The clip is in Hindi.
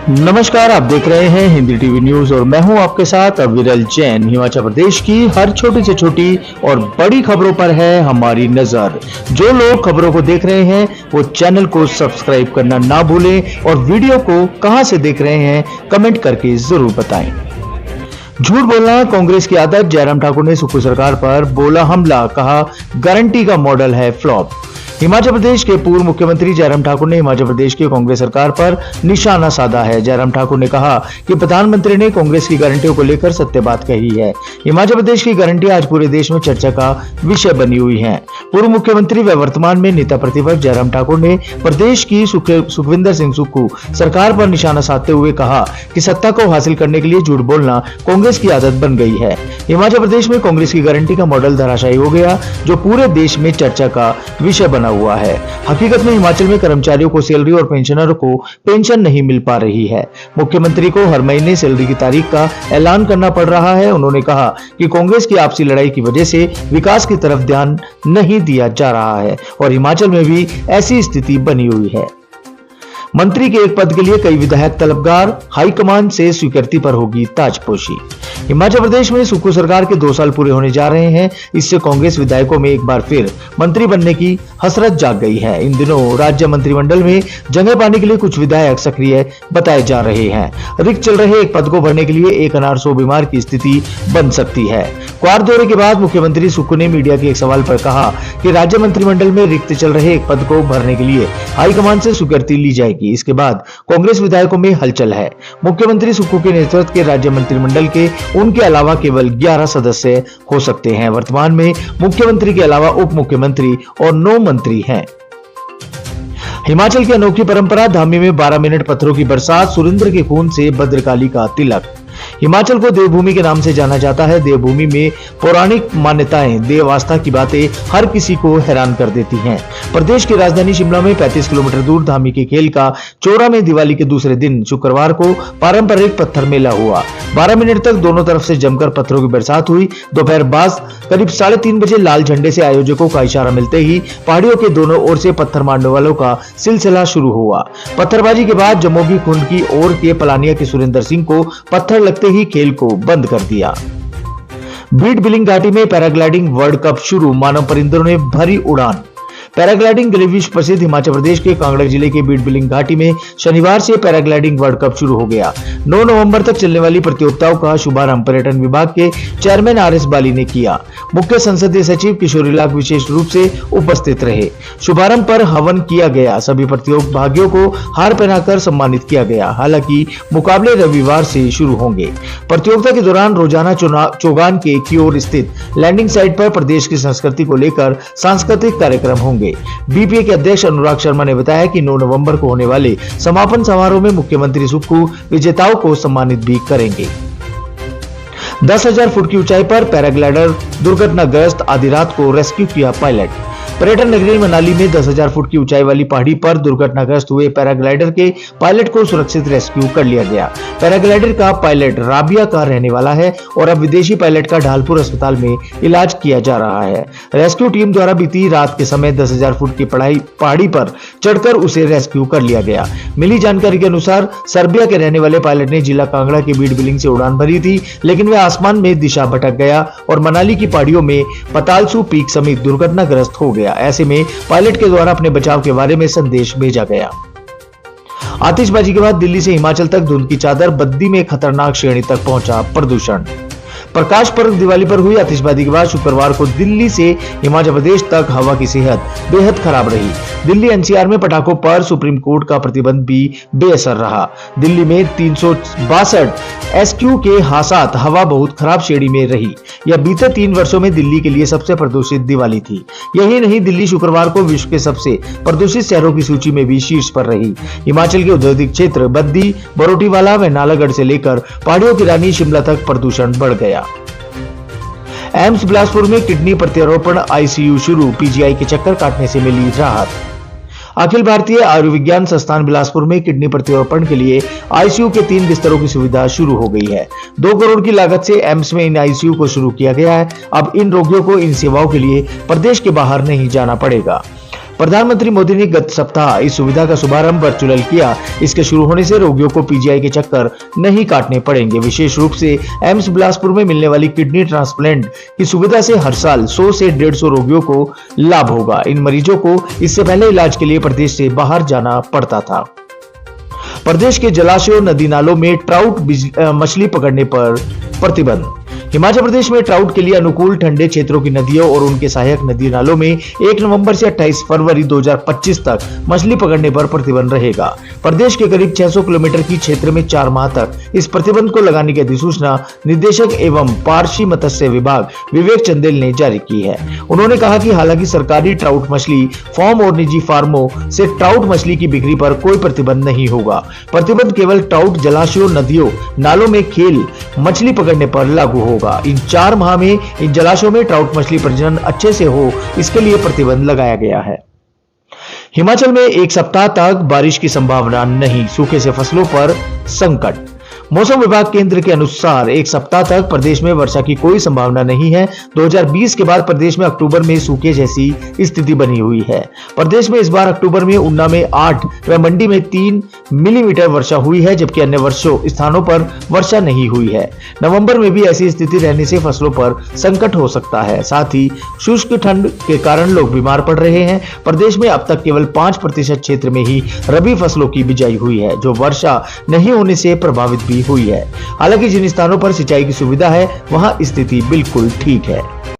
नमस्कार, आप देख रहे हैं हिंदी टीवी न्यूज और मैं हूं आपके साथ अविरल जैन। हिमाचल प्रदेश की हर छोटी से छोटी और बड़ी खबरों पर है हमारी नजर। जो लोग खबरों को देख रहे हैं वो चैनल को सब्सक्राइब करना ना भूलें और वीडियो को कहां से देख रहे हैं कमेंट करके जरूर बताएं। झूठ बोलना कांग्रेस की आदत, जयराम ठाकुर ने सुक्खू सरकार पर बोला हमला, कहा गारंटी का मॉडल है फ्लॉप। हिमाचल प्रदेश के पूर्व मुख्यमंत्री जयराम ठाकुर ने हिमाचल प्रदेश की कांग्रेस सरकार पर निशाना साधा है। जयराम ठाकुर ने कहा कि प्रधानमंत्री ने कांग्रेस की गारंटियों को लेकर सत्य बात कही है। हिमाचल प्रदेश की गारंटी आज पूरे देश में चर्चा का विषय बनी हुई है। पूर्व मुख्यमंत्री व वर्तमान में नेता प्रतिपक्ष जयराम ठाकुर ने प्रदेश की सुखविंदर सिंह सुक्खू सरकार पर निशाना साधते हुए कहा कि सत्ता को हासिल करने के लिए झूठ बोलना कांग्रेस की आदत बन गई है। हिमाचल प्रदेश में कांग्रेस की गारंटी का मॉडल धराशायी हो गया, जो पूरे देश में चर्चा का विषय बना हुआ है। हकीकत में हिमाचल में कर्मचारियों को सैलरी और पेंशनरों को पेंशन नहीं मिल पा रही है। मुख्यमंत्री को हर महीने सैलरी की तारीख का ऐलान करना पड़ रहा है। उन्होंने कहा कि कांग्रेस की आपसी लड़ाई की वजह से विकास की तरफ ध्यान नहीं दिया जा रहा है और हिमाचल में भी ऐसी स्थिति बनी हुई है। मंत्री के एक पद के लिए कई विधायक तलबगार, हाईकमान से स्वीकृति पर होगी ताजपोशी। हिमाचल प्रदेश में सुक्खू सरकार के 2 साल पूरे होने जा रहे हैं। इससे कांग्रेस विधायकों में एक बार फिर मंत्री बनने की हसरत जाग गई है। इन दिनों राज्य मंत्रिमंडल में जगह पाने के लिए कुछ विधायक सक्रिय बताए जा रहे हैं। रिक्त चल रहे एक पद को भरने के लिए एक अनार 100 बीमार की स्थिति बन सकती है। क्वार दौरे के बाद मुख्यमंत्री सुक्खू ने मीडिया के एक सवाल पर कहा कि राज्य मंत्रिमंडल में रिक्त चल रहे एक पद को भरने के लिए हाईकमान से स्वीकृति ली जाएगी। इसके बाद कांग्रेस विधायकों में हलचल है। मुख्यमंत्री सुक्खू के नेतृत्व के राज्य मंत्रिमंडल के उनके अलावा केवल 11 सदस्य हो सकते हैं। वर्तमान में मुख्यमंत्री के अलावा उप मुख्यमंत्री और 9 मंत्री हैं। हिमाचल की अनोखी परंपरा, धामी में 12 मिनट पत्थरों की बरसात, सुरेंद्र के खून से भद्रकाली का तिलक। हिमाचल को देवभूमि के नाम से जाना जाता है। देवभूमि में पौराणिक मान्यताएं, देव आस्था की बातें हर किसी को हैरान कर देती हैं। प्रदेश की राजधानी शिमला में 35 किलोमीटर दूर धामी के खेल का चौरा में दिवाली के दूसरे दिन शुक्रवार को पारंपरिक पत्थर मेला हुआ। 12 मिनट तक दोनों तरफ से जमकर पत्थरों की बरसात हुई। दोपहर बाद करीब 3:30 बजे लाल झंडे से आयोजकों का इशारा मिलते ही पहाड़ियों के दोनों ओर से पत्थर मारने वालों का सिलसिला शुरू हुआ। पत्थरबाजी के बाद जमोगी कुंड की ओर के पलानिया के सुरेंद्र सिंह को पत्थर लगते ही खेल को बंद कर दिया। बीड बिलिंग घाटी में पैराग्लाइडिंग वर्ल्ड कप शुरू, मानव परिंदों ने भरी उड़ान। पैराग्लाइडिंग के लिए विश्व प्रसिद्ध हिमाचल प्रदेश के कांगड़ा जिले के बीड बिलिंग घाटी में शनिवार से पैराग्लाइडिंग वर्ल्ड कप शुरू हो गया। 9 नवंबर तक चलने वाली प्रतियोगिताओं का शुभारंभ पर्यटन विभाग के चेयरमैन आर एस बाली ने किया। मुख्य संसदीय सचिव किशोरी लाल विशेष रूप से उपस्थित रहे। शुभारंभ पर हवन किया गया। सभी प्रतियोगियों को हार पहनाकर सम्मानित किया गया। हालांकि मुकाबले रविवार से शुरू होंगे। प्रतियोगिता के दौरान रोजाना चौगान के क्योर स्थित लैंडिंग साइट पर प्रदेश की संस्कृति को लेकर सांस्कृतिक कार्यक्रम होंगे। बीपीए के अध्यक्ष अनुराग शर्मा ने बताया कि 9 नवंबर को होने वाले समापन समारोह में मुख्यमंत्री सुक्खू विजेताओं को सम्मानित भी करेंगे। 10,000 फुट की ऊंचाई पर पैराग्लाइडर दुर्घटनाग्रस्त, आधी रात को रेस्क्यू किया पायलट। पर्यटन नगरी मनाली में 10,000 फुट की ऊंचाई वाली पहाड़ी पर दुर्घटनाग्रस्त हुए पैराग्लाइडर के पायलट को सुरक्षित रेस्क्यू कर लिया गया। पैराग्लाइडर का पायलट राबिया का रहने वाला है और अब विदेशी पायलट का ढालपुर अस्पताल में इलाज किया जा रहा है। रेस्क्यू टीम द्वारा बीती रात के समय 10,000 फुट की पहाड़ी पर चढ़कर उसे रेस्क्यू कर लिया गया। मिली जानकारी के अनुसार सर्बिया के रहने वाले पायलट ने जिला कांगड़ा के बीड बिलिंग से उड़ान भरी थी, लेकिन वह आसमान में दिशा भटक गया और मनाली की पहाड़ियों में पतालसू पीक समेत दुर्घटनाग्रस्त हो गया। ऐसे में पायलट के द्वारा अपने बचाव के बारे में संदेश भेजा गया। आतिशबाजी के बाद दिल्ली से हिमाचल तक धुंध की चादर, बद्दी में खतरनाक श्रेणी तक पहुंचा प्रदूषण। प्रकाश पर्व दिवाली पर हुई आतिशबाजी के बाद शुक्रवार को दिल्ली से हिमाचल प्रदेश तक हवा की सेहत बेहद खराब रही। दिल्ली एनसीआर में पटाखों पर सुप्रीम कोर्ट का प्रतिबंध भी बेअसर रहा। दिल्ली में 362 एसक्यू के साथ हवा बहुत खराब श्रेणी में रही। यह बीते 3 वर्षों में दिल्ली के लिए सबसे प्रदूषित दिवाली थी। यही नहीं, दिल्ली शुक्रवार को विश्व के सबसे प्रदूषित शहरों की सूची में भी शीर्ष पर रही। हिमाचल के औद्योगिक क्षेत्र बद्दी, बरोटीवाला व नालागढ़ से लेकर पहाड़ियों की रानी शिमला तक प्रदूषण बढ़ गया। एम्स बिलासपुर में किडनी प्रत्यारोपण आईसीयू शुरू, पीजीआई के चक्कर काटने से मिली राहत। अखिल भारतीय आयुर्विज्ञान संस्थान बिलासपुर में किडनी प्रत्यारोपण के लिए आईसीयू के 3 बिस्तरों की सुविधा शुरू हो गई है। 2 करोड़ की लागत से एम्स में इन आईसीयू को शुरू किया गया है। अब इन रोगियों को इन सेवाओं के लिए प्रदेश के बाहर नहीं जाना पड़ेगा। प्रधानमंत्री मोदी ने गत सप्ताह इस सुविधा का शुभारंभ वर्चुअल किया। इसके शुरू होने से रोगियों को पीजीआई के चक्कर नहीं काटने पड़ेंगे। विशेष रूप से एम्स बिलासपुर में मिलने वाली किडनी ट्रांसप्लांट की सुविधा से हर साल 100 से 150 रोगियों को लाभ होगा। इन मरीजों को इससे पहले इलाज के लिए प्रदेश से बाहर जाना पड़ता था। प्रदेश के जलाशयों, नदी नालों में ट्राउट मछली पकड़ने पर प्रतिबंध। हिमाचल प्रदेश में ट्राउट के लिए अनुकूल ठंडे क्षेत्रों की नदियों और उनके सहायक नदी नालों में 1 नवंबर से 28 फरवरी 2025 तक मछली पकड़ने पर प्रतिबंध रहेगा। प्रदेश के करीब 600 किलोमीटर की क्षेत्र में 4 माह तक इस प्रतिबंध को लगाने की अधिसूचना निदेशक एवं पारसी मत्स्य विभाग विवेक चंदेल ने जारी की है। उन्होंने कहा कि हालांकि सरकारी ट्राउट मछली फार्म और निजी फार्मों से ट्राउट मछली की बिक्री पर कोई प्रतिबंध नहीं होगा। प्रतिबंध केवल ट्राउट जलाशयों, नदियों, नालों में खेल मछली पकड़ने पर लागू होगा। इन 4 माह में इन जलाशयों में ट्राउट मछली प्रजनन अच्छे से हो, इसके लिए प्रतिबंध लगाया गया है। हिमाचल में 1 सप्ताह तक बारिश की संभावना नहीं, सूखे से फसलों पर संकट। मौसम विभाग केंद्र के अनुसार 1 सप्ताह तक प्रदेश में वर्षा की कोई संभावना नहीं है। 2020 के बाद प्रदेश में अक्टूबर में सूखे जैसी स्थिति बनी हुई है। प्रदेश में इस बार अक्टूबर में ऊना में 8 व मंडी में 3 मिलीमीटर वर्षा हुई है, जबकि अन्य स्थानों पर वर्षा नहीं हुई है। नवंबर में भी ऐसी स्थिति रहने से फसलों पर संकट हो सकता है। साथ ही शुष्क ठंड के कारण लोग बीमार पड़ रहे हैं। प्रदेश में अब तक केवल 5% क्षेत्र में ही रबी फसलों की बिजाई हुई है, जो वर्षा नहीं होने से प्रभावित भी हुई है। हालांकि जिन स्थानों पर सिंचाई की सुविधा है, वहां स्थिति बिल्कुल ठीक है।